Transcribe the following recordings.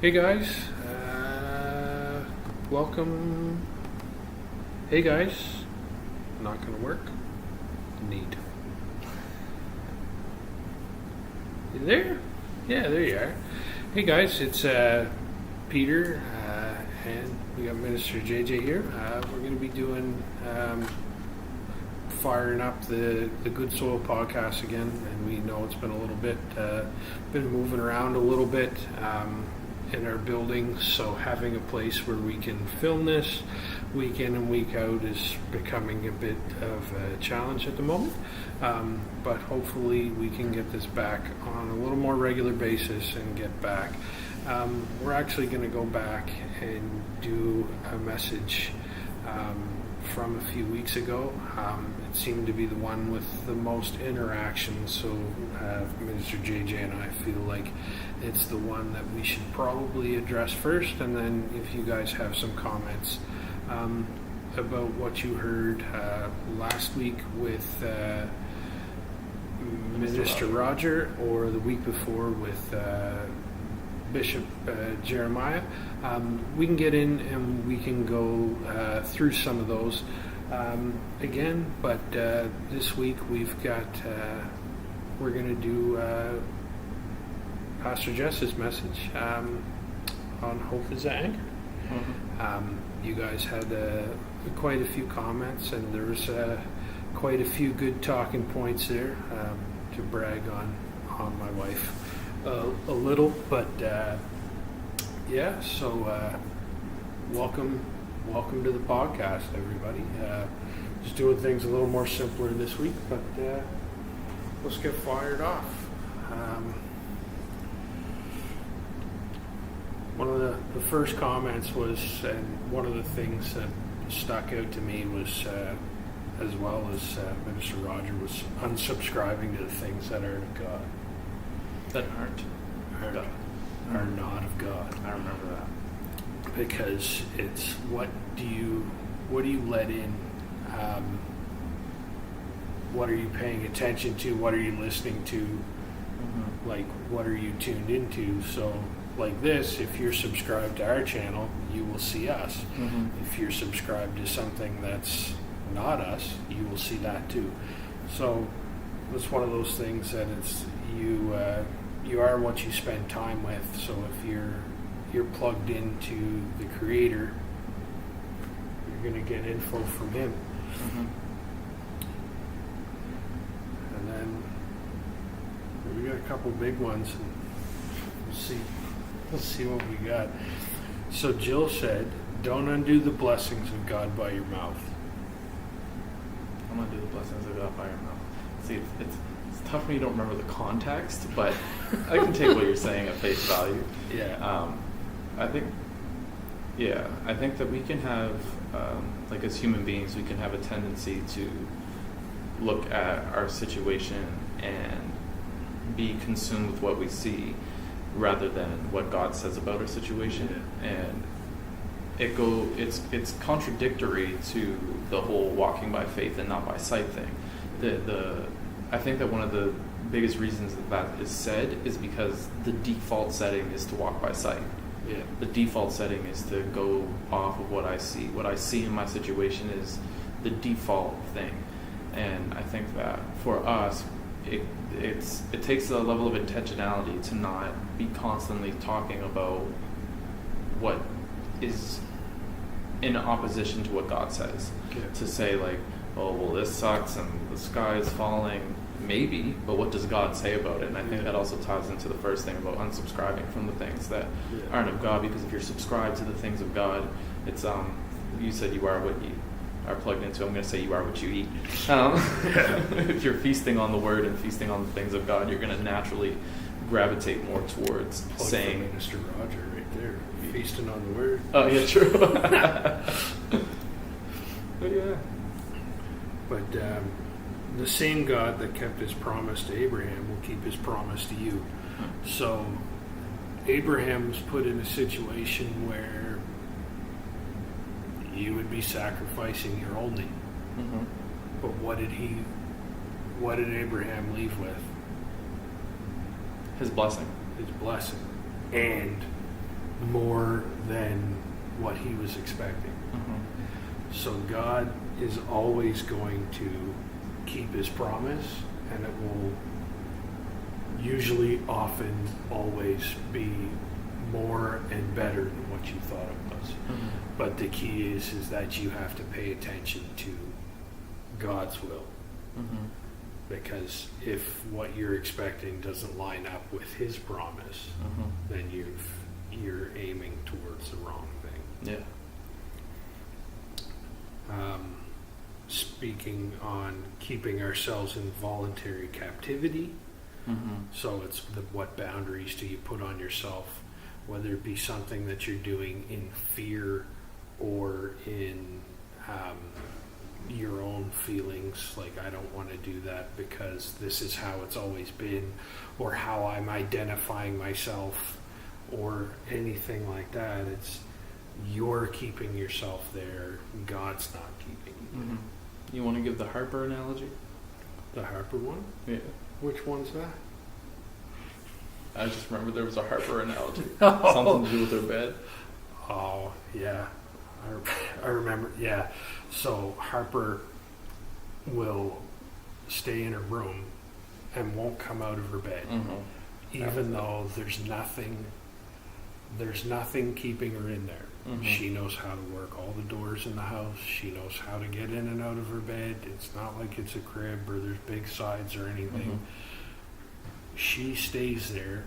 Hey guys, welcome. Hey guys, not gonna work. Neat. You there? Yeah, there you are. Hey guys, it's Peter, and we got Minister JJ here. We're gonna be doing firing up the Good Soil podcast again, and we know it's been a little bit been moving around a little bit in our building, so having a place where we can film this week in and week out is becoming a bit of a challenge at the moment, but hopefully we can get this back on a little more regular basis and get back. We're actually going to go back and do a message from a few weeks ago. It seemed to be the one with the most interaction, so Minister JJ and I feel like it's the one that we should probably address first, and then if you guys have some comments about what you heard last week with Minister Roger, or the week before with Bishop Jeremiah, we can get in and we can go through some of those again, but this week we've got we're going to do Pastor Jess's message on Hope is the Anchor. You guys had quite a few comments, and there was quite a few good talking points there, to brag on my wife a little, but yeah, so welcome to the podcast, everybody. Just doing things a little more simpler this week, but let's get fired off. One of the first comments was, and one of the things that stuck out to me was, as well as Minister Roger, was unsubscribing to the things that are of God. That are not of God. I remember that. Because it's what do you let in? What are you paying attention to? What are you listening to? Mm-hmm. Like, what are you tuned into? So, like this, if you're subscribed to our channel, you will see us. Mm-hmm. If you're subscribed to something that's not us, you will see that too. So, it's one of those things that it's you are what you spend time with. So if you're plugged into the Creator, you're going to get info from Him. Mm-hmm. And then we got a couple big ones, and we'll see what we got. So Jill said, "Don't undo the blessings of God by your mouth." I'm gonna do the blessings of God by your mouth. See, it's tough when you don't remember the context, but I can take what you're saying at face value. Yeah. I think that we can have, like as human beings, we can have a tendency to look at our situation and be consumed with what we see rather than what God says about our situation. And it's contradictory to the whole walking by faith and not by sight thing. I think that one of the biggest reasons that is said is because the default setting is to walk by sight. Yeah. The default setting is to go off of what I see. What I see in my situation is the default thing. And I think that for us, it takes a level of intentionality to not be constantly talking about what is in opposition to what God says. Yeah. To say like, oh, well, this sucks and the sky is falling. Maybe, but what does God say about it? And I think that also ties into the first thing about unsubscribing from the things that aren't of God, because if you're subscribed to the things of God, it's you said you are what you are plugged into. I'm going to say you are what you eat. If you're feasting on the Word and feasting on the things of God, you're going to naturally gravitate more towards saying Minister Roger right there, feasting on the Word. Oh yeah, true. But yeah. But the same God that kept His promise to Abraham will keep His promise to you. So Abraham was put in a situation where you would be sacrificing your only. Mm-hmm. But what did Abraham leave with? His blessing. His blessing. And more than what he was expecting. So God is always going to keep his promise, and it will usually, often, always be more and better than what you thought it was. But the key is that you have to pay attention to God's will. Because if what you're expecting doesn't line up with his promise, then you're aiming towards the wrong thing. Yeah. Speaking on keeping ourselves in voluntary captivity, so it's what boundaries do you put on yourself, whether it be something that you're doing in fear or in your own feelings, like I don't want to do that because this is how it's always been, or how I'm identifying myself, or anything like that. It's you're keeping yourself there, God's not keeping you there. You want to give the Harper analogy? The Harper one? Yeah. Which one's that? I just remember there was a Harper analogy. Something to do with her bed. Oh, yeah. I remember, yeah. So Harper will stay in her room and won't come out of her bed, even though there's nothing keeping her in there. She knows how to work all the doors in the house. She knows how to get in and out of her bed. It's not like it's a crib or there's big sides or anything. She stays there.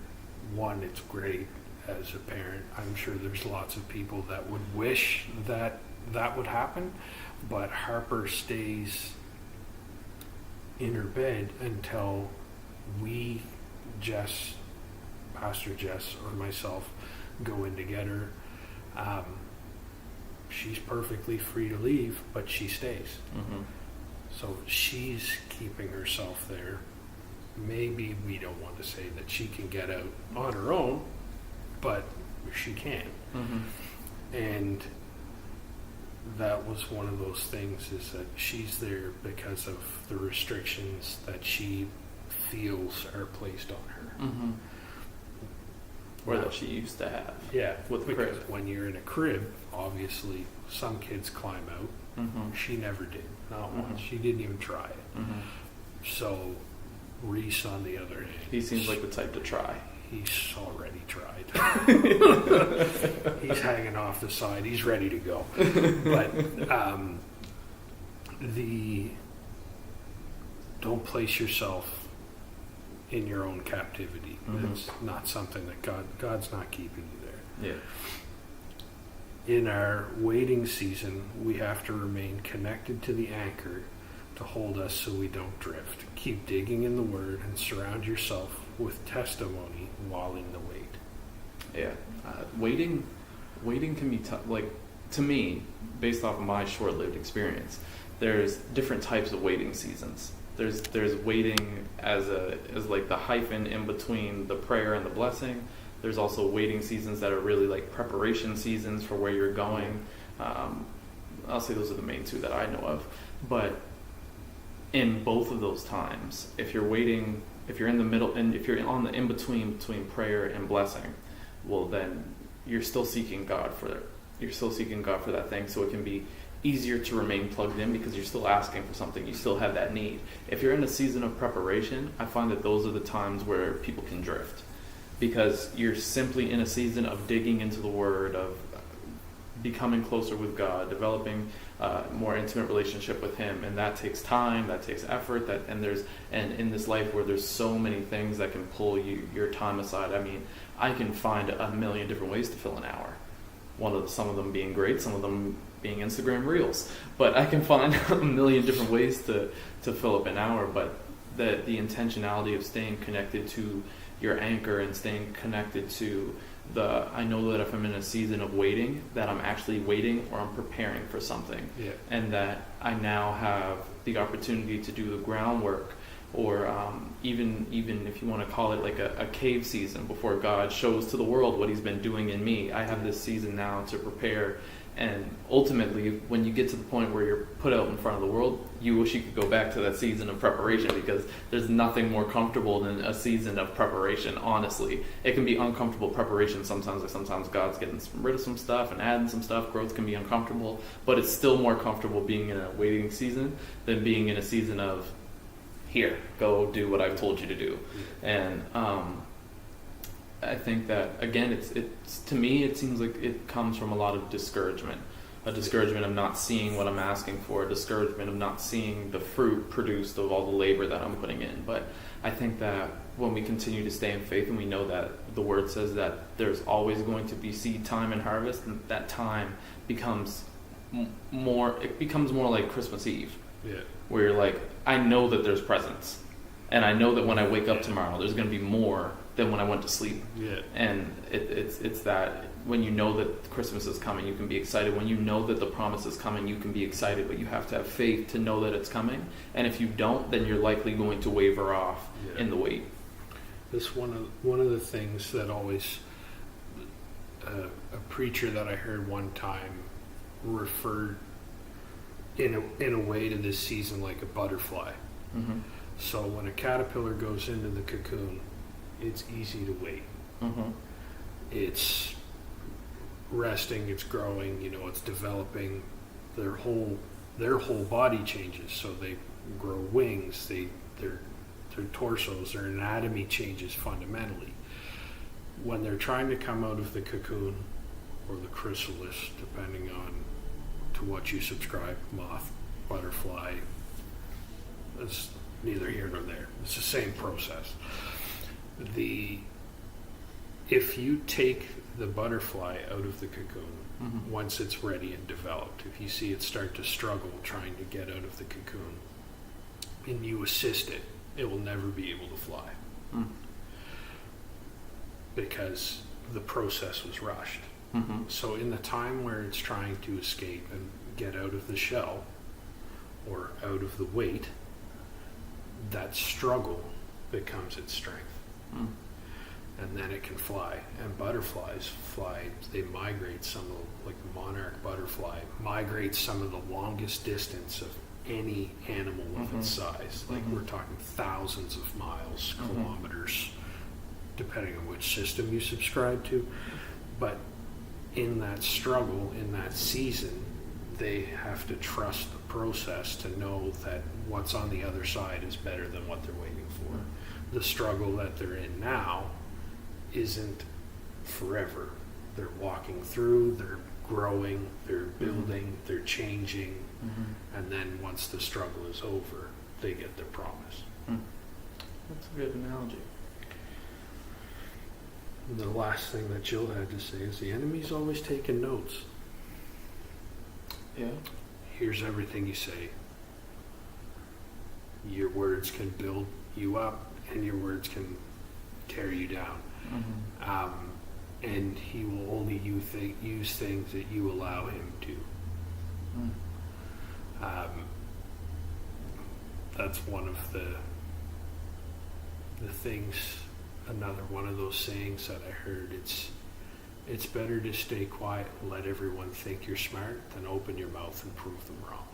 One, it's great as a parent. I'm sure there's lots of people that would wish that would happen, but Harper stays in her bed until we, Pastor Jess or myself, go in to get her. She's perfectly free to leave, but she stays. So she's keeping herself there. Maybe we don't want to say that she can get out on her own, but she can. And that was one of those things, is that she's there because of the restrictions that she feels are placed on her. Or that she used to have. Yeah, with the because crib. when you're in a crib, obviously some kids climb out. She never did, not once. She didn't even try it. So Reese, on the other hand, He seems like the type to try. he's already tried. He's hanging off the side. He's ready to go. But don't place yourself in your own captivity. It's not something that God's not keeping you there. Yeah. In our waiting season, we have to remain connected to the anchor to hold us so we don't drift. Keep digging in the Word and surround yourself with testimony while in the wait. Yeah. Waiting can be tough. Like, to me, based off of my short-lived experience, there's different types of waiting seasons. There's waiting as like the hyphen in between the prayer and the blessing. There's also waiting seasons that are really like preparation seasons for where you're going. I'll say those are the main two that I know of. But in both of those times, if you're waiting, if you're in the middle, and if you're on the in-between prayer and blessing, well, then you're still seeking God for it. You're still seeking God for that thing, so it can be easier to remain plugged in because you're still asking for something. You still have that need. If you're in a season of preparation, I find that those are the times where people can drift, because you're simply in a season of digging into the Word, of becoming closer with God, developing a more intimate relationship with Him, and that takes time, that takes effort, and in this life where there's so many things that can pull your time aside. I mean, I can find a million different ways to fill an hour. Some of them being great, some of them being Instagram Reels, but I can find a million different ways to fill up an hour. But the intentionality of staying connected to your anchor and staying connected to I know that if I'm in a season of waiting, that I'm actually waiting or I'm preparing for something, and that I now have the opportunity to do the groundwork, or even if you want to call it like a cave season before God shows to the world what He's been doing in me. I have this season now to prepare And ultimately, when you get to the point where you're put out in front of the world, you wish you could go back to that season of preparation, because there's nothing more comfortable than a season of preparation, honestly. It can be uncomfortable preparation sometimes, like sometimes God's getting rid of some stuff and adding some stuff. Growth can be uncomfortable, but it's still more comfortable being in a waiting season than being in a season of, here, go do what I've told you to do. And I think that, again, it's to me, it seems like it comes from a lot of discouragement. A discouragement of not seeing what I'm asking for, a discouragement of not seeing the fruit produced of all the labor that I'm putting in. But I think that when we continue to stay in faith, and we know that the Word says that there's always going to be seed time and harvest, and that time becomes more like Christmas Eve. Yeah. Where you're like, I know that there's presents, and I know that when I wake up tomorrow, there's going to be more than when I went to sleep. Yeah. And it's that when you know that Christmas is coming, you can be excited. When you know that the promise is coming, you can be excited, but you have to have faith to know that it's coming. And if you don't, then you're likely going to waver off in the wait. This one of the things that always a preacher that I heard one time referred in a way to this season like a butterfly. Mm-hmm. So when a caterpillar goes into the cocoon, it's easy to wait. Mm-hmm. It's resting, it's growing, it's developing. Their whole body changes, so they grow wings, their torsos, their anatomy changes fundamentally. When they're trying to come out of the cocoon or the chrysalis, depending on to what you subscribe, moth, butterfly, it's neither here nor there. It's the same process. If you take the butterfly out of the cocoon, mm-hmm. once it's ready and developed, if you see it start to struggle trying to get out of the cocoon, and you assist it, it will never be able to fly. Mm. Because the process was rushed. Mm-hmm. So in the time where it's trying to escape and get out of the shell or out of the weight, that struggle becomes its strength. Mm. And then it can fly. And butterflies fly, they migrate like the monarch butterfly, migrates some of the longest distance of any animal of mm-hmm. its size. Like mm-hmm. we're talking thousands of miles, mm-hmm. kilometers, depending on which system you subscribe to. But in that struggle, in that season, they have to trust the process to know that what's on the other side is better than what they're waiting for. The struggle that they're in now isn't forever. They're walking through, they're growing, they're building, mm-hmm. they're changing, mm-hmm. and then once the struggle is over, they get their promise. Mm. That's a good analogy. And the last thing that Jill had to say is the enemy's always taking notes. Yeah. Here's everything you say. Your words can build you up, and your words can tear you down. Mm-hmm. And he will only use things that you allow him to. Mm. That's one of the things. Another one of those sayings that I heard. It's better to stay quiet and let everyone think you're smart than open your mouth and prove them wrong.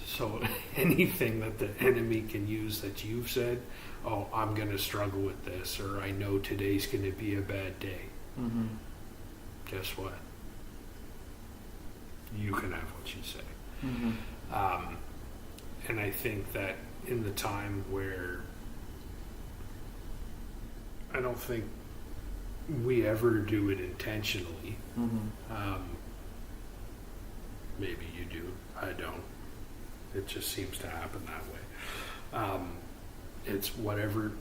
So anything that the enemy can use that you've said, oh, I'm going to struggle with this, or I know today's going to be a bad day. Mm-hmm. Guess what? You can have what you say. Mm-hmm. And I think that in the time where I don't think we ever do it intentionally. Mm-hmm. Maybe you do. I don't. It just seems to happen that way. It's whatever,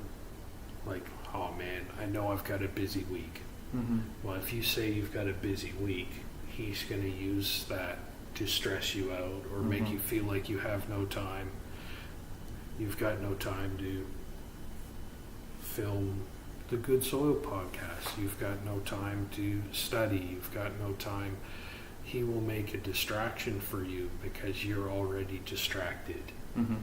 like, oh man, I know I've got a busy week. Mm-hmm. Well, if you say you've got a busy week, he's going to use that to stress you out or mm-hmm. make you feel like you have no time. You've got no time to film the Good Soil podcast. You've got no time to study. You've got no time. He will make a distraction for you because you're already distracted. Mm-hmm.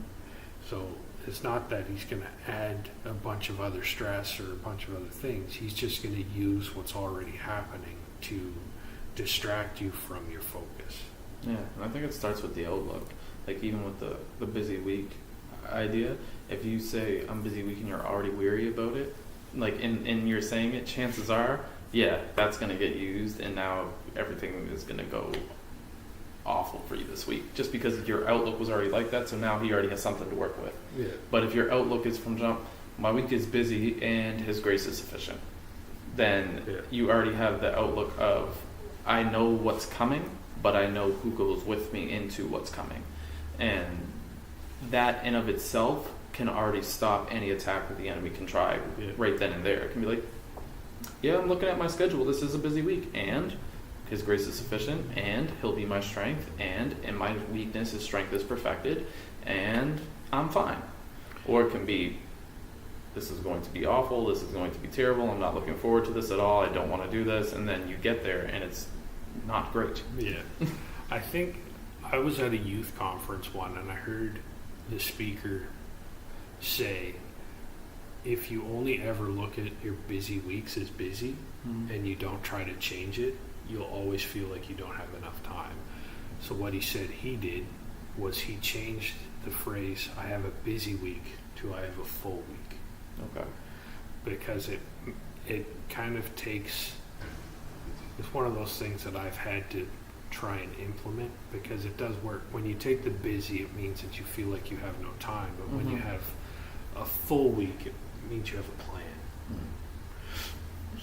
So it's not that he's going to add a bunch of other stress or a bunch of other things. He's just going to use what's already happening to distract you from your focus. Yeah, and I think it starts with the outlook. Like even with the busy week idea, if you say I'm busy week and you're already weary about it, like in you're saying it, chances are, yeah, that's gonna get used, and now everything is gonna go awful for you this week, just because your outlook was already like that. So now he already has something to work with. Yeah. But if your outlook is from jump, my week is busy and His grace is sufficient, then you already have the outlook of I know what's coming, but I know who goes with me into what's coming. And that in of itself can already stop any attack that the enemy can try right then and there. It can be like, yeah, I'm looking at my schedule. This is a busy week, and His grace is sufficient, and He'll be my strength, and in my weakness His strength is perfected, and I'm fine. Or it can be, this is going to be awful, this is going to be terrible, I'm not looking forward to this at all, I don't want to do this, and then you get there and it's not great. Yeah. I think I was at a youth conference one, and I heard the speaker say, if you only ever look at your busy weeks as busy and you don't try to change it, you'll always feel like you don't have enough time. So what he said he did was he changed the phrase, I have a busy week, to I have a full week. Okay. Because it kind of takes, it's one of those things that I've had to try and implement, because it does work. When you take the busy, it means that you feel like you have no time, but when you have a full week, it means you have a plan.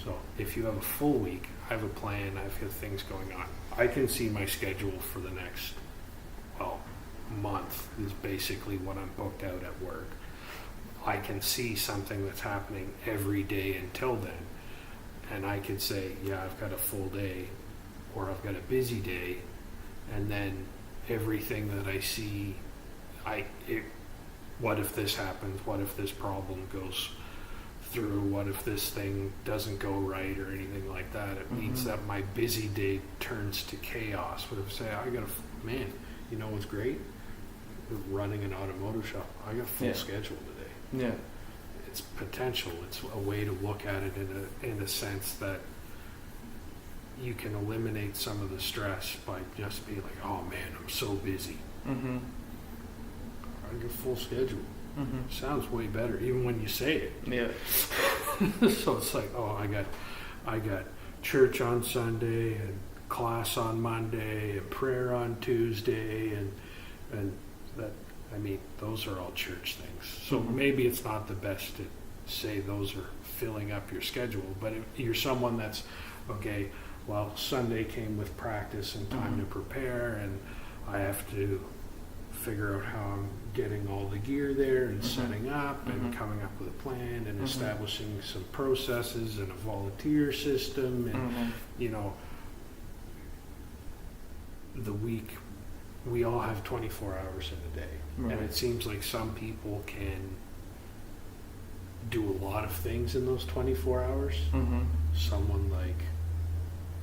So if you have a full week, I have a plan, I've got things going on. I can see my schedule for the next, month is basically what I'm booked out at work. I can see something that's happening every day until then, and I could say, yeah, I've got a full day, or I've got a busy day, and then everything that I see, what if this happens? What if this problem goes through? What if this thing doesn't go right or anything like that? It means that my busy day turns to chaos. But if I say, man, you know what's great? Running an automotive shop. I got a full schedule today. Yeah. It's potential. It's a way to look at it in a sense that you can eliminate some of the stress by just being like, oh man, I'm so busy. I got a full schedule. Sounds way better, even when you say it. Yeah. So it's like, oh, I got church on Sunday and class on Monday and prayer on Tuesday and that, I mean, those are all church things. So maybe it's not the best to say those are filling up your schedule, but if you're someone that's, okay, well, Sunday came with practice and time to prepare, and I have to figure out how I'm getting all the gear there and setting up and coming up with a plan and establishing some processes and a volunteer system and, you know, the week, we all have 24 hours in a day. And it seems like some people can do a lot of things in those 24 hours. Someone like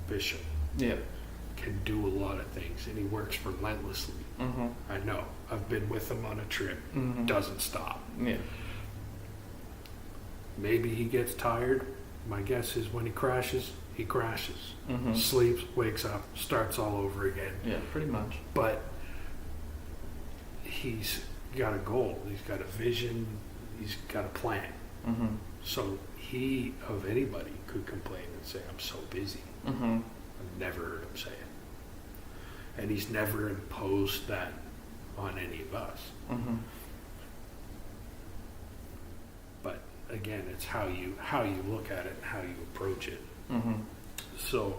Bishop can do a lot of things, and he works relentlessly. I know. I've been with him on a trip. Doesn't stop. Yeah. Maybe he gets tired. My guess is when he crashes, sleeps, wakes up, starts all over again. Yeah, pretty much. But he's got a goal. He's got a vision. He's got a plan. So he, of anybody, could complain and say, I'm so busy. I've never heard him say it. And he's never imposed that on any of us. But again, it's how you look at it and how you approach it. So,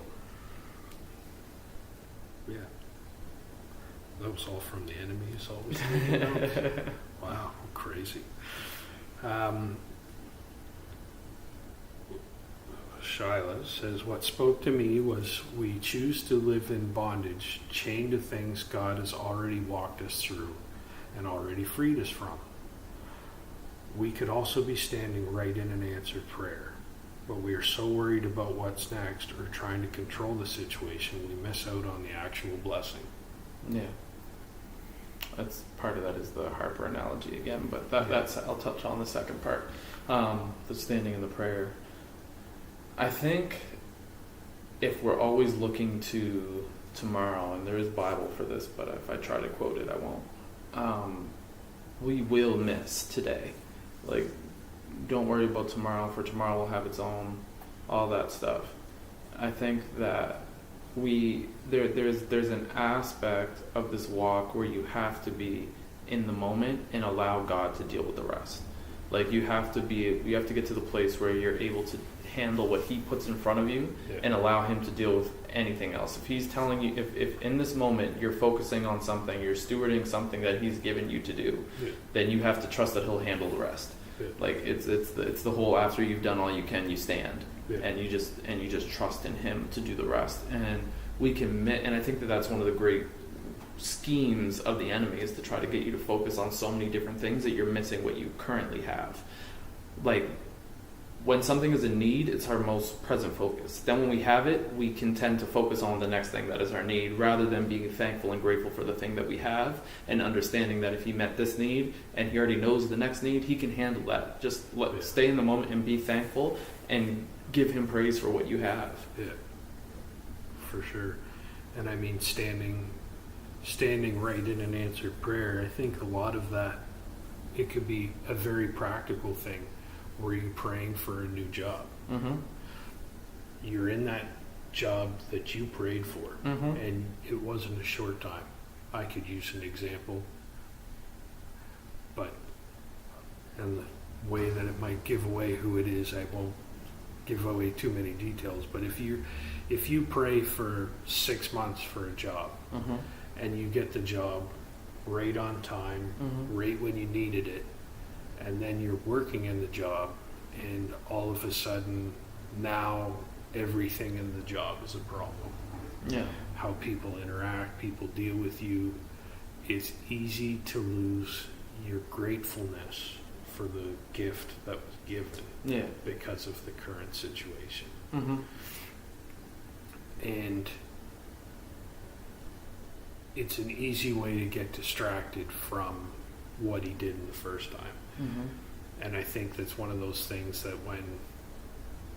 yeah. That was all from the enemy is always taking notes. Wow, crazy. Shyla says, what spoke to me was we choose to live in bondage, chained to things God has already walked us through and already freed us from. We could also be standing right in an answered prayer, but we are so worried about what's next or trying to control the situation, we miss out on the actual blessing. Yeah. That's part of that is the Harper analogy again, but that's I'll touch on the second part, the standing in the prayer. I think if we're always looking to tomorrow, and there is Bible for this, but if I try to quote it, I won't. We will miss today. Like, don't worry about tomorrow, for tomorrow will have its own, all that stuff. I think that there's an aspect of this walk where you have to be in the moment and allow God to deal with the rest. Like, you have to get to the place where you're able to handle what he puts in front of you, Yeah. and allow him to deal with anything else. If he's telling you, if in this moment you're focusing on something, you're stewarding something that he's given you to do, Yeah. then you have to trust that he'll handle the rest. Yeah. Like, it's the whole, after you've done all you can, you stand. Yeah. And you just trust in him to do the rest. And we can and I think that that's one of the great schemes of the enemy, is to try to get you to focus on so many different things that you're missing what you currently have. Like, when something is a need, it's our most present focus. Then when we have it, we can tend to focus on the next thing that is our need, rather than being thankful and grateful for the thing that we have, and understanding that if he met this need and he already knows the next need, he can handle that. Just stay in the moment and be thankful and give him praise for what you have. Yeah, for sure. And I mean, standing right in an answered prayer, I think a lot of that, it could be a very practical thing. Were you praying for a new job? Mm-hmm. You're in that job that you prayed for, Mm-hmm. and it wasn't a short time. I could use an example, but in the way that it might give away who it is, I won't give away too many details. But if you pray for 6 months for a job, Mm-hmm. and you get the job right on time, Mm-hmm. right when you needed it, and then you're working in the job, and all of a sudden now everything in the job is a problem. Yeah. How people interact, people deal with you. It's easy to lose your gratefulness for the gift that was given Yeah. because of the current situation. Mm-hmm. And it's an easy way to get distracted from what he did in the first time. Mm-hmm. And I think that's one of those things that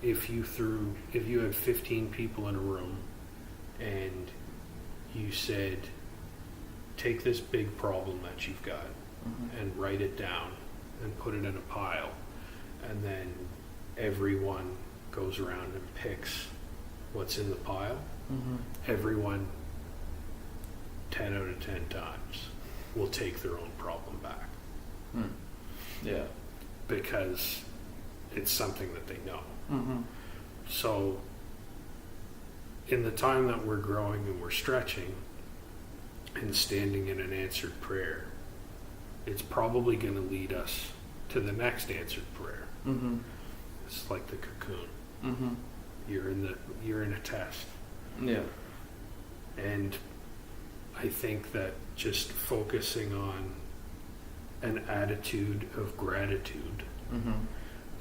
if you had 15 people in a room and you said, take this big problem that you've got Mm-hmm. and write it down and put it in a pile, and then everyone goes around and picks what's in the pile, Mm-hmm. everyone 10 out of 10 times will take their own problem back. Mm. Yeah. Because it's something that they know. Mm-hmm. So in the time that we're growing and we're stretching and standing in an answered prayer, it's probably going to lead us to the next answered prayer. Mm-hmm. It's like the cocoon. Mm-hmm. You're in a test. Yeah. And I think that just focusing on an attitude of gratitude Mm-hmm.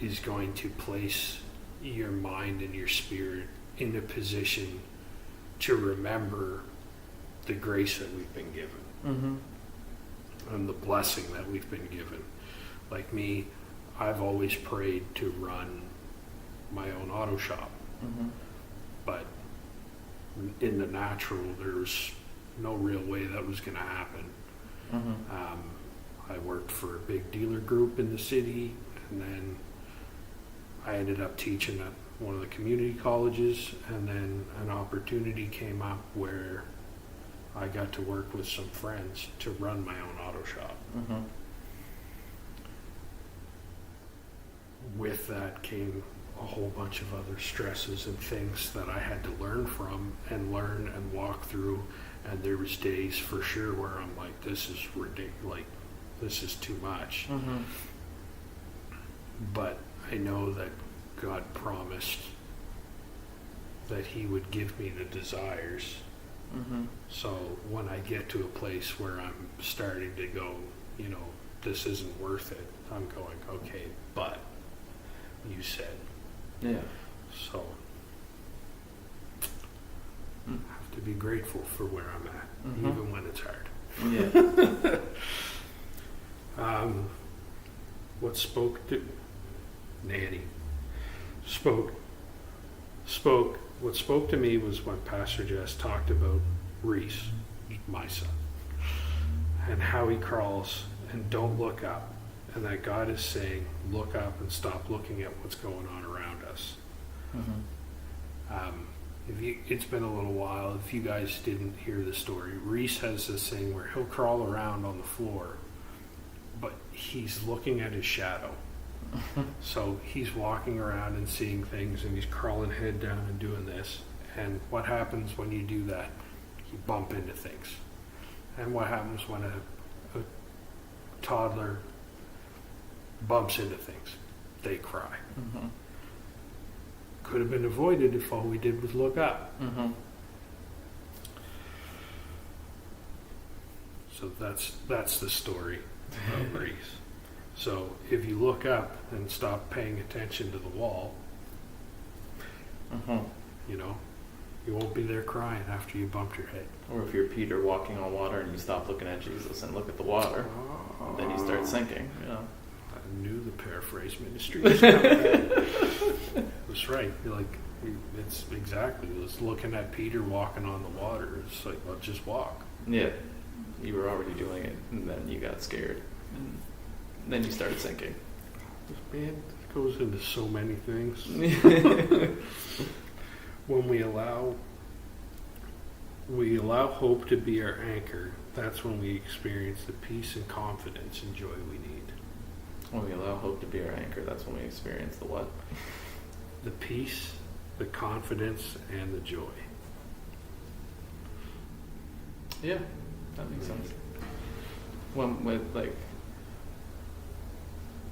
is going to place your mind and your spirit in a position to remember the grace that we've been given Mm-hmm. and the blessing that we've been given. Like me, I've always prayed to run my own auto shop, Mm-hmm. but in the natural, there's no real way that was going to happen. Mm-hmm. I worked for a big dealer group in the city, and then I ended up teaching at one of the community colleges, and then an opportunity came up where I got to work with some friends to run my own auto shop. Mm-hmm. With that came a whole bunch of other stresses and things that I had to learn from and learn and walk through. And there was days for sure where I'm like, this is ridiculous, like this is too much. Mm-hmm. But I know that God promised that he would give me the desires. Mm-hmm. So when I get to a place where I'm starting to go, this isn't worth it, I'm going, okay, but you said. Yeah. So I have to be grateful for where I'm at, Mm-hmm. even when it's hard. Yeah. What spoke to Nanny spoke what spoke to me was when Pastor Jess talked about Reese, my son, and how he crawls and don't look up. And that God is saying, look up and stop looking at what's going on around us. It's been a little while. If you guys didn't hear the story, Reese has this thing where he'll crawl around on the floor, but he's looking at his shadow. So he's walking around and seeing things, and he's crawling head down and doing this. And what happens when you do that? You bump into things. And what happens when a toddler bumps into things? They cry. Could have been avoided if all we did was look up. So that's the story of Reese. So if you look up and stop paying attention to the wall, you know, you won't be there crying after you bumped your head. Or if you're Peter walking on water and you stop looking at Jesus and look at the water, then you start sinking. Yeah. I knew the paraphrase ministry was coming. That's right. It's exactly. It's looking at Peter walking on the water. It's like, well, just walk. Yeah. You were already doing it, and then you got scared. And then you started sinking. Man, it goes into so many things. When we allow hope to be our anchor, that's when we experience the peace and confidence and joy we need. When we allow hope to be our anchor, that's when we experience the what? The peace, the confidence, and the joy. Yeah, that makes sense.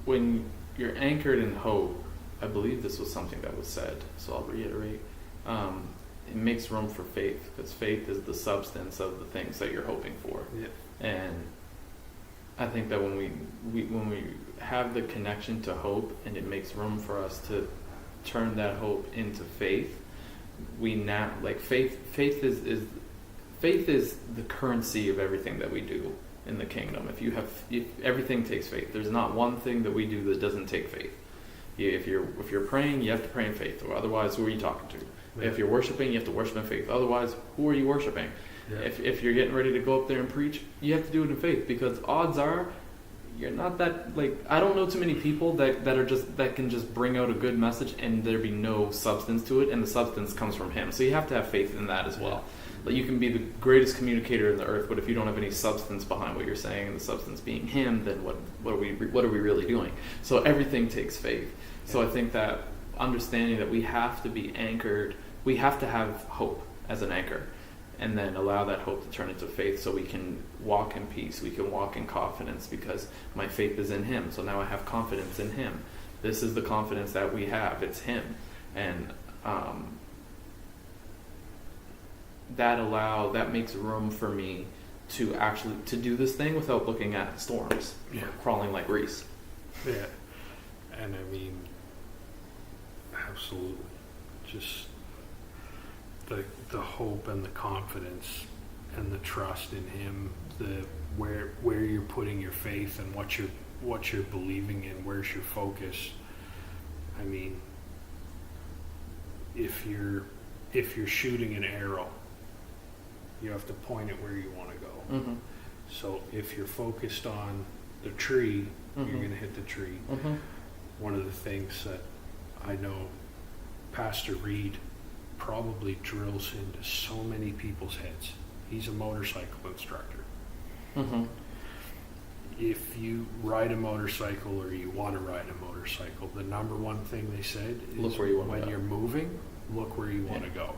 When you're anchored in hope, I believe this was something that was said, so I'll reiterate. It makes room for faith, because faith is the substance of the things that you're hoping for. Yeah. And I think that when we have the connection to hope, and it makes room for us to turn that hope into faith, faith is the currency of everything that we do in the kingdom. If everything takes faith, there's not one thing that we do that doesn't take faith. If you're praying, you have to pray in faith, or otherwise, who are you talking to? Yeah. If you're worshiping, you have to worship in faith. Otherwise, who are you worshiping? Yeah. If you're getting ready to go up there and preach, you have to do it in faith, because odds are you're not that, I don't know too many people that can just bring out a good message and there be no substance to it, and the substance comes from Him. So you have to have faith in that as well. Like, you can be the greatest communicator in the earth, but if you don't have any substance behind what you're saying, and the substance being Him, then what are we really doing? So everything takes faith. So I think that understanding that we have to be anchored, we have to have hope as an anchor, and then allow that hope to turn into faith, so we can walk in peace, we can walk in confidence, because my faith is in Him. So now I have confidence in Him. This is the confidence that we have. It's Him. And that makes room for me to actually to do this thing without looking at storms, crawling like Reese. Yeah. And I mean, absolutely. Just the hope and the confidence and the trust in Him, where you're putting your faith and what you're believing in, where's your focus. I mean, if you're shooting an arrow, you have to point it where you want to go. Mm-hmm. So if you're focused on the tree, you're going to hit the tree. Mm-hmm. One of the things that I know Pastor Reed probably drills into so many people's heads. He's a motorcycle instructor. Mm-hmm. If you ride a motorcycle, or you want to ride a motorcycle, the number one thing they said is, look where you want to go. When you're moving, look where you want to go.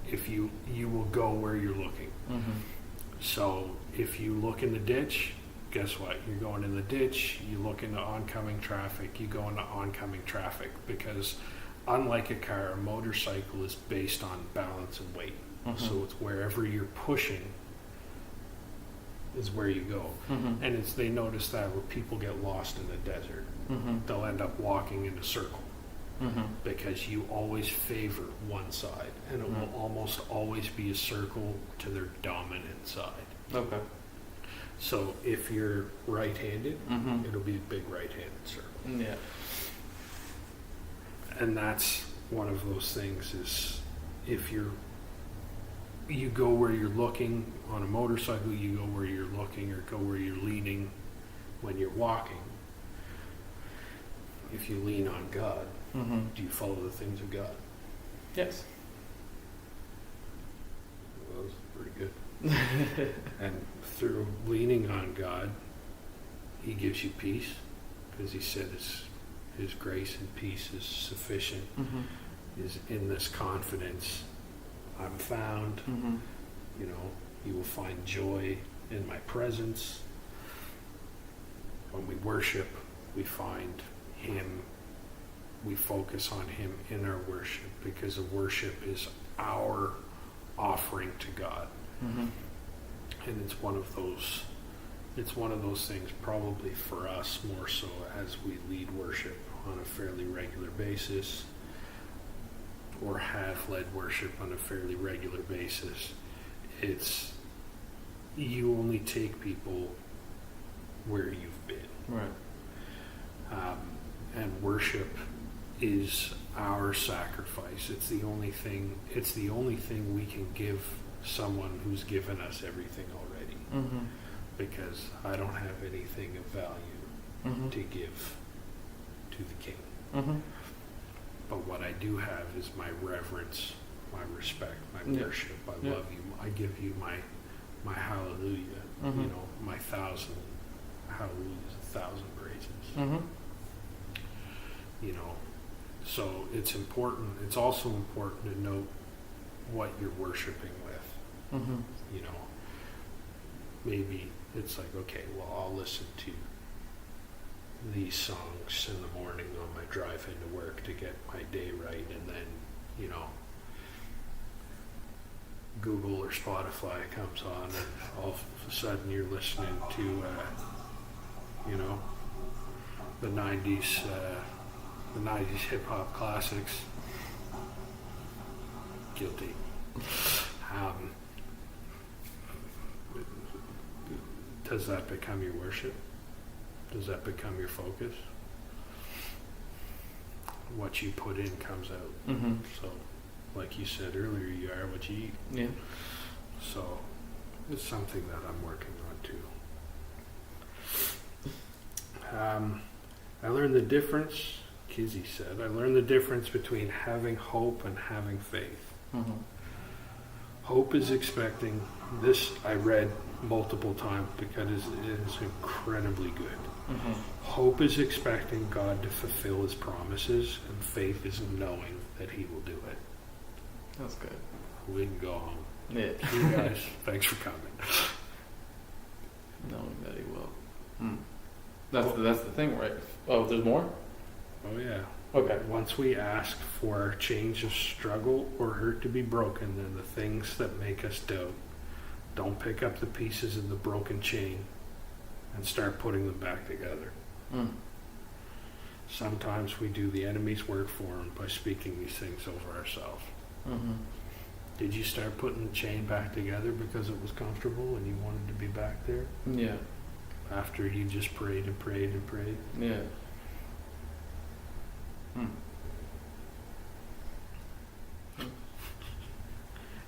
If you will go where you're looking. Mm-hmm. So if you look in the ditch, guess what? You're going in the ditch. You look into oncoming traffic. You go into oncoming traffic, because unlike a car, a motorcycle is based on balance and weight. Mm-hmm. So it's wherever you're pushing is where you go. Mm-hmm. And they notice that where people get lost in the desert, mm-hmm. they'll end up walking in a circle. Mm-hmm. Because you always favor one side, and it will almost always be a circle to their dominant side. Okay. So if you're right-handed, it'll be a big right-handed circle. Yeah. And that's one of those things is if you go where you're looking on a motorcycle, you go where you're looking or go where you're leaning when you're walking. If you lean on God, do you follow the things of God? Yes. Well, that was pretty good. And through leaning on God, He gives you peace, because He said His grace and peace is sufficient. Is in this confidence I'm found. You know, you will find joy in my presence. When we worship, we find Him. We focus on Him in our worship, because the worship is our offering to God. And it's one of those things, probably for us more so, as we lead worship on a fairly regular basis, or have led worship on a fairly regular basis. It's, you only take people where you've been. Right. And worship is our sacrifice. It's the only thing we can give someone who's given us everything already. Because I don't have anything of value to give to the King. But what I do have is my reverence, my respect, my worship. I love you. I give you my hallelujah. You know, my 1,000 hallelujahs, 1,000 praises. You know, so it's important. It's also important to note what you're worshiping with. You know, maybe it's like, okay, well, I'll listen to these songs in the morning on my drive into work to get my day right, and then, you know, Google or Spotify comes on, and all of a sudden you're listening to, you know, the 90s hip hop classics. Guilty. Does that become your worship? Does that become your focus? What you put in comes out. So, like you said earlier, you are what you eat. Yeah. So, it's something that I'm working on too. I learned the difference, Kizzy said, I learned the difference between having hope and having faith. Hope is expecting, this I read multiple times because it is incredibly good. Hope is expecting God to fulfill His promises, and faith is knowing that He will do it. That's good. We can go home. Yeah. You guys, thanks for coming. Knowing that He will. That's the thing, right? Oh, there's more? Oh yeah. Okay. Once we ask for change of struggle or hurt to be broken, then the things that make us doubt, don't pick up the pieces of the broken chain and start putting them back together. Sometimes we do the enemy's work for him by speaking these things over ourselves. Did you start putting the chain back together because it was comfortable and you wanted to be back there? Yeah. After you just prayed and prayed and prayed? Yeah.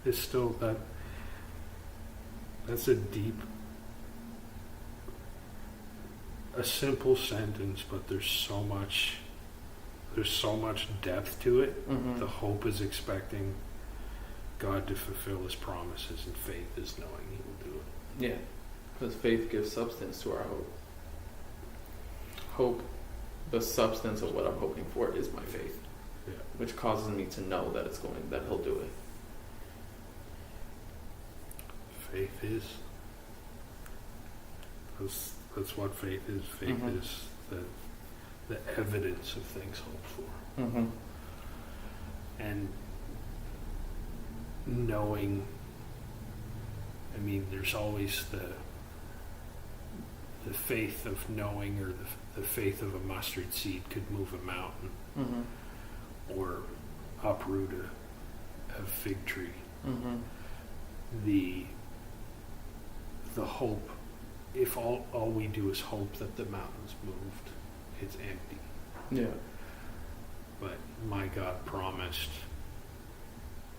It's still that's a simple sentence, but there's so much depth to it. The hope is expecting God to fulfill His promises, and faith is knowing He will do it. Yeah. Because faith gives substance to our hope. Hope, the substance of what I'm hoping for, is my faith. Yeah. Which causes me to know that that He'll do it. Faith is. That's what faith is. Faith is the evidence of things hoped for. And knowing, I mean, there's always the faith of knowing, or the faith of a mustard seed could move a mountain or uproot a fig tree. The hope, if all we do is hope that the mountain's moved, it's empty. Yeah. But my God promised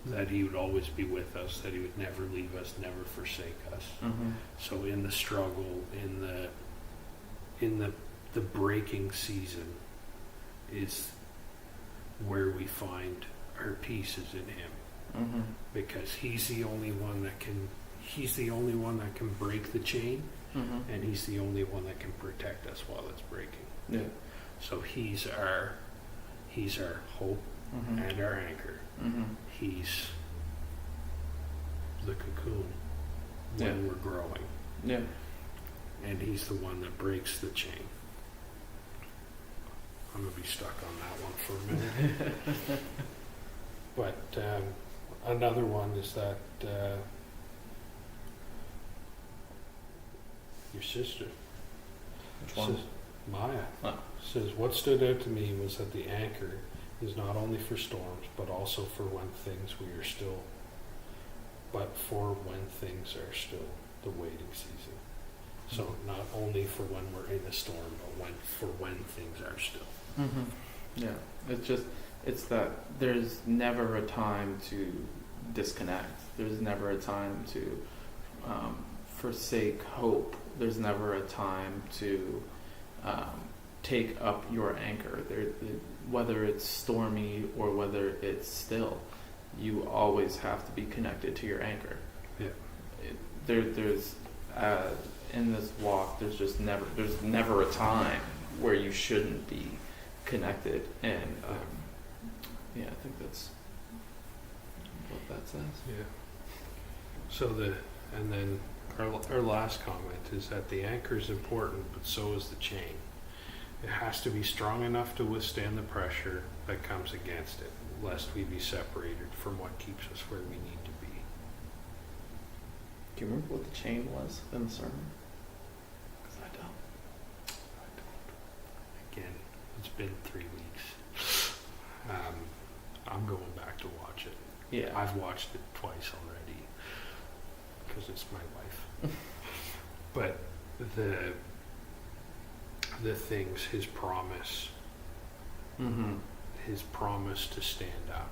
that he would always be with us, that he would never leave us, never forsake us. Mm-hmm. So in the struggle, in the breaking season, is where we find our peace is in him, Mm-hmm. because he's the only one that can break the chain, Mm-hmm. and he's the only one that can protect us while it's breaking. Yeah. So he's our hope Mm-hmm. and our anchor. Mm-hmm. He's the cocoon when Yeah. we're growing, Yeah. and he's the one that breaks the chain. I'm gonna be stuck on that one for a minute. But another one is that your sister, Which one? says, Maya, Oh. says, what stood out to me was that the anchor is not only for storms, but also for when things are still the waiting season. So not only for when we're in a storm, but when things are still. Mm-hmm. Yeah, it's that there's never a time to disconnect. There's never a time to forsake hope. There's never a time to take up your anchor. Whether it's stormy or whether it's still, you always have to be connected to your anchor. Yeah. There's in this walk, there's never a time where you shouldn't be connected, and yeah, I think that's what that says. Yeah. So and then our last comment is that the anchor is important, but so is the chain. It has to be strong enough to withstand the pressure that comes against it, lest we be separated from what keeps us where we need to be. Do you remember what the chain was in the sermon? Because I don't. Again, it's been 3 weeks. I'm going back to watch it. Yeah. I've watched it twice already because it's my wife. But the things, his promise to stand up,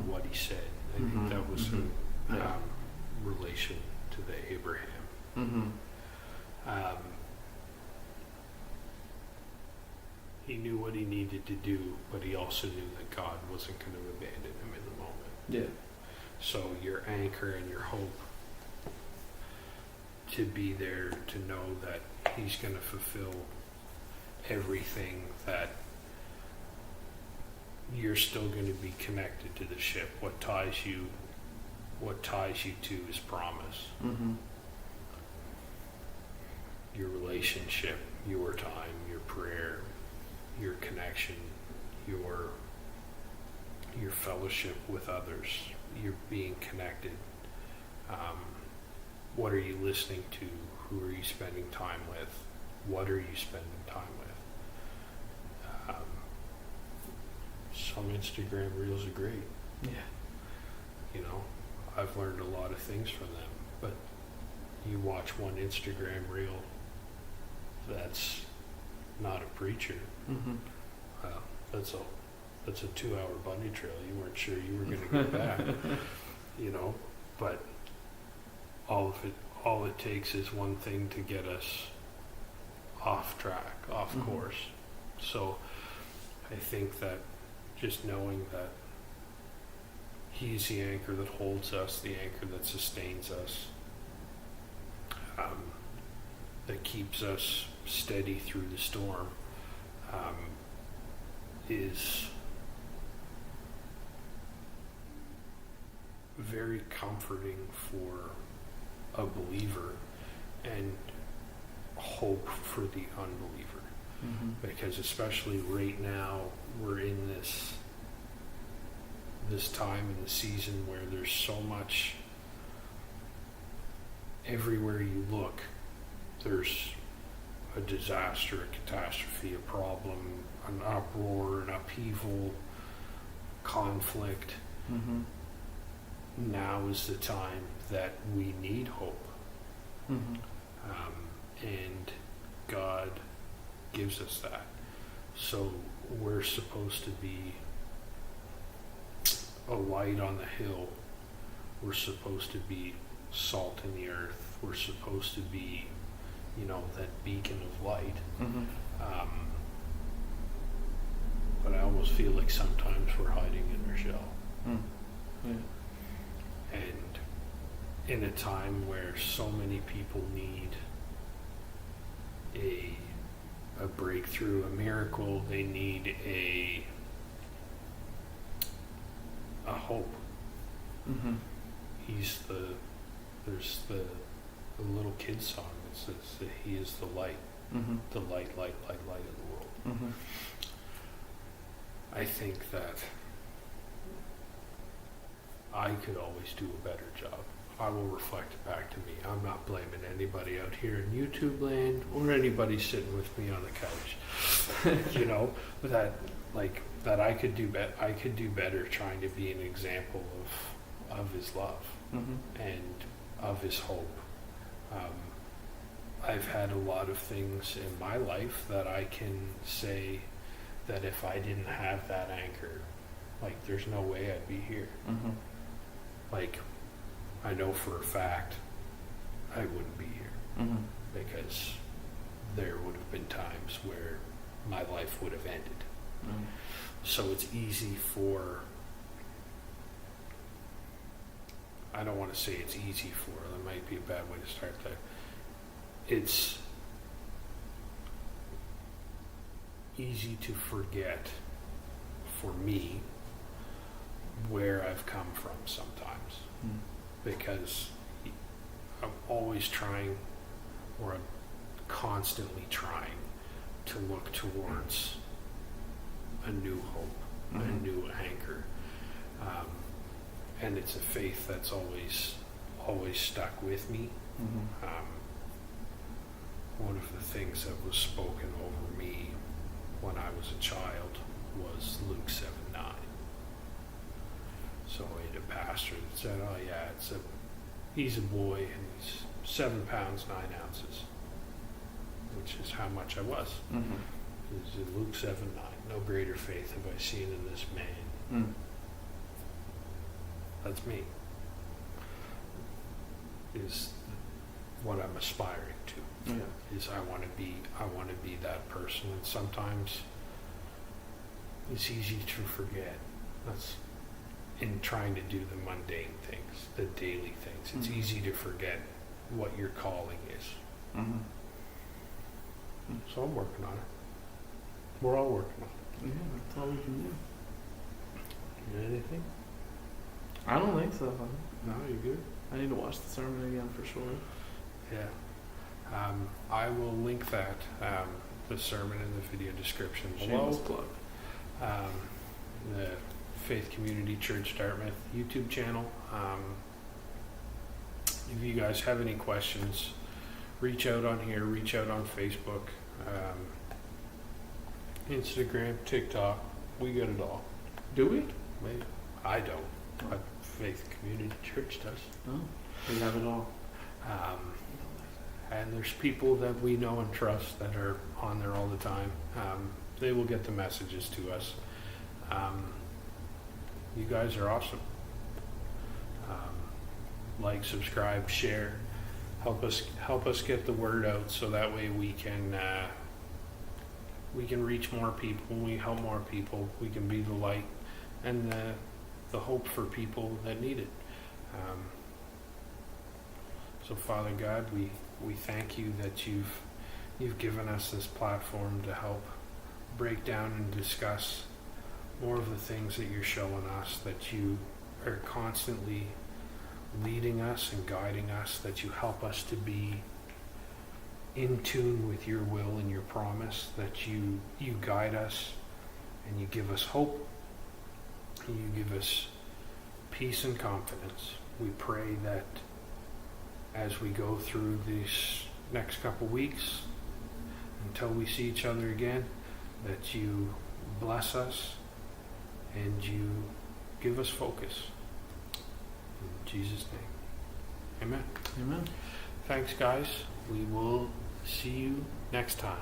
what he said. I think that was in relation to the Abraham. He knew what he needed to do, but he also knew that God wasn't going to abandon him in the moment. Yeah. So your anchor and your hope to be there, to know that he's going to fulfill everything, that you're still going to be connected to the ship. What ties you to his promise. Your relationship, your time, your prayer, your connection, your fellowship with others, you're being connected. What are you listening to? Who are you spending time with? What are you spending time with? Some Instagram reels are great. Yeah. You know, I've learned a lot of things from them, but you watch one Instagram reel that's not a preacher. That's a 2-hour bunny trail. You weren't sure you were going to get back, you know, but all it takes is one thing to get us off track, off course. So I think that just knowing that he's the anchor that holds us, the anchor that sustains us, that keeps us steady through the storm, is very comforting for a believer and hope for the unbeliever. Because especially right now, we're in this time in the season where there's so much, everywhere you look, there's a disaster, a catastrophe, a problem, an uproar, an upheaval, conflict. Now is the time that we need hope. And God gives us that. So we're supposed to be a light on the hill we're supposed to be salt in the earth. We're supposed to be, that beacon of light. Mm-hmm. But I almost feel like sometimes we're hiding in our shell. Mm. Yeah. And in a time where so many people need a breakthrough, a miracle, they need a hope. Mm-hmm. There's the little kid song that says that he is the light, Mm-hmm. the light of the world. Mm-hmm. I think that I could always do a better job. I will reflect it back to me. I'm not blaming anybody out here in YouTube land or anybody sitting with me on the couch. That I could do I could do better trying to be an example of his love Mm-hmm. and of his hope. I've had a lot of things in my life that I can say that if I didn't have that anchor, like there's no way I'd be here. Mm-hmm. Like I know for a fact I wouldn't be here Mm-hmm. because there would have been times where my life would have ended. Mm-hmm. So it's easy for, I don't want to say it's easy for, that might be a bad way to start that. It's easy to forget, for me, where I've come from sometimes. Mm-hmm. Because I'm always trying, or I'm constantly trying to look towards a new hope, Mhm. a new anchor. And it's a faith that's always stuck with me. Mm-hmm. One of the things that was spoken over me when I was a child was Luke 7:9. So I had a pastor that said, "Oh yeah, he's a boy and he's 7 pounds 9 ounces," which is how much I was. Mm-hmm. It's in Luke 7:9. No greater faith have I seen in this man. Mm. That's me. Is what I'm aspiring to. Yeah. Is I want to be that person. And sometimes it's easy to forget. That's in trying to do the mundane things, the daily things. It's Mhm. easy to forget what your calling is. Mm-hmm. So I'm working on it. We're all working on Yeah, that's all we can do. it. Anything? I don't think so. No, you good? I need to watch the sermon again for sure. Yeah. I will link that, the sermon in the video description below. Shameless plug. The Faith Community Church Dartmouth YouTube channel. If you guys have any questions, reach out on here, reach out on Facebook, Instagram, TikTok. We got it all. Do we? Maybe. I don't, but Faith Community Church does. Oh, we have it all. And there's people that we know and trust that are on there all the time. They will get the messages to us. You guys are awesome. Like, subscribe, share, help us get the word out so that way we can reach more people. We help more people. We can be the light and the hope for people that need it. So Father God, we thank you that you've given us this platform to help break down and discuss more of the things that you're showing us, that you are constantly leading us and guiding us, that you help us to be in tune with your will and your promise, that you guide us and you give us hope and you give us peace and confidence. We pray that as we go through these next couple weeks until we see each other again, that you bless us and you give us focus. In Jesus' name. Amen. Amen. Thanks, guys. We will see you next time.